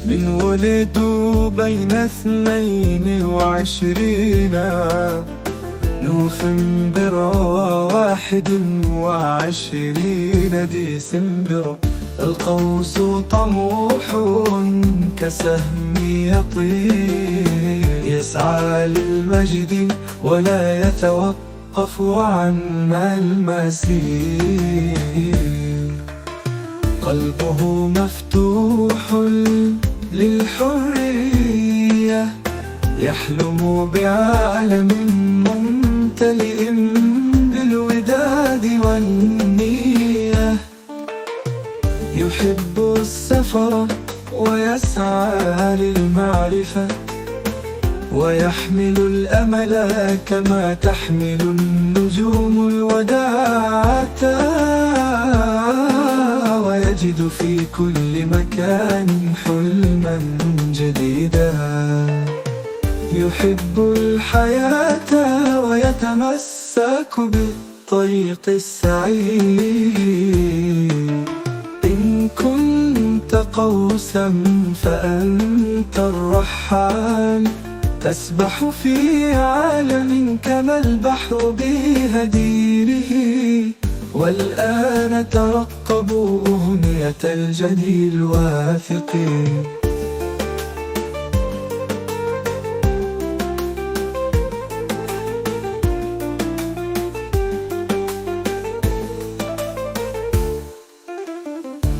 من ولدوا بين 22 نوفمبر 21 ديسمبر. القوس طموح كسهم يطير، يسعى للمجد ولا يتوقف عن المسير. قلبه مفتوح للحرية، يحلم بعالم ممتلئ بالوداد والنية. يحب السفر ويسعى للمعرفة، ويحمل الأمل كما تحمل النجوم الوداعة. ويجد في كل مكان حلما جديدا. يحب الحياة ويتمسك بالطريق السعيد. إن كنت قوسا فأنت الرحال، تسبح في عالم كما البحر بهديره. والآن ترقبوا أغنية الجدي الواثق.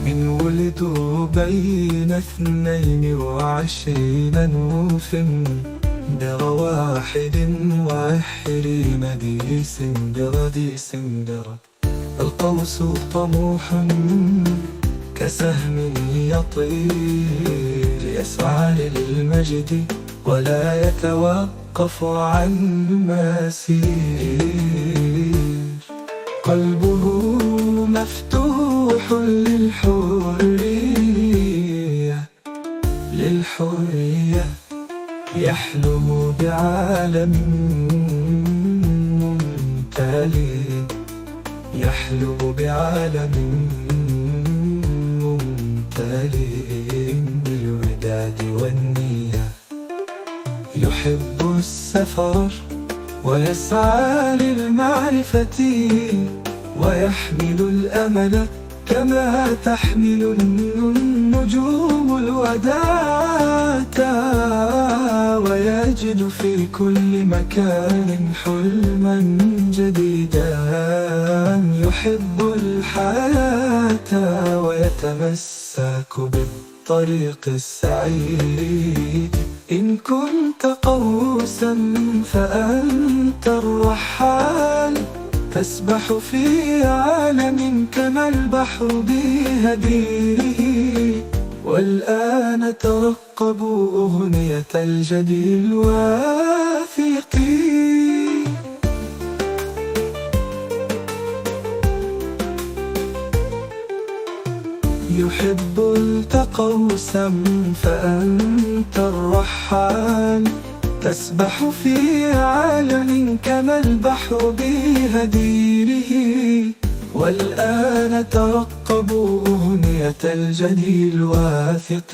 من ولدوا بين 22 نوفمبر 21 ديسمبر. القوس طموح كسهم يطير، يسعى للمجد ولا يتوقف عن مسير. قلبه مفتوح للحرية، يحلم بعالم ممتلئ، يحلم بعالم ممتلئ بالوداد والنية. يحب السفر ويسعى للمعرفة، ويحمل الأمل كما تحمل النجوم الوداعة. ويجد في كل مكان حلما جديدا. يحب الحياة ويتمسك بالطريق السعيد. إن كنت قوسا فأنت الرحال، تسبح في عالم كما البحر بهديره. والآن ترقبوا أغنية الجدي الواثق. يحب قوسا فأنت الرحال، تسبح في عالم كما البحر بهديره. والآن ترقبوا أغنية الجدي الواثق.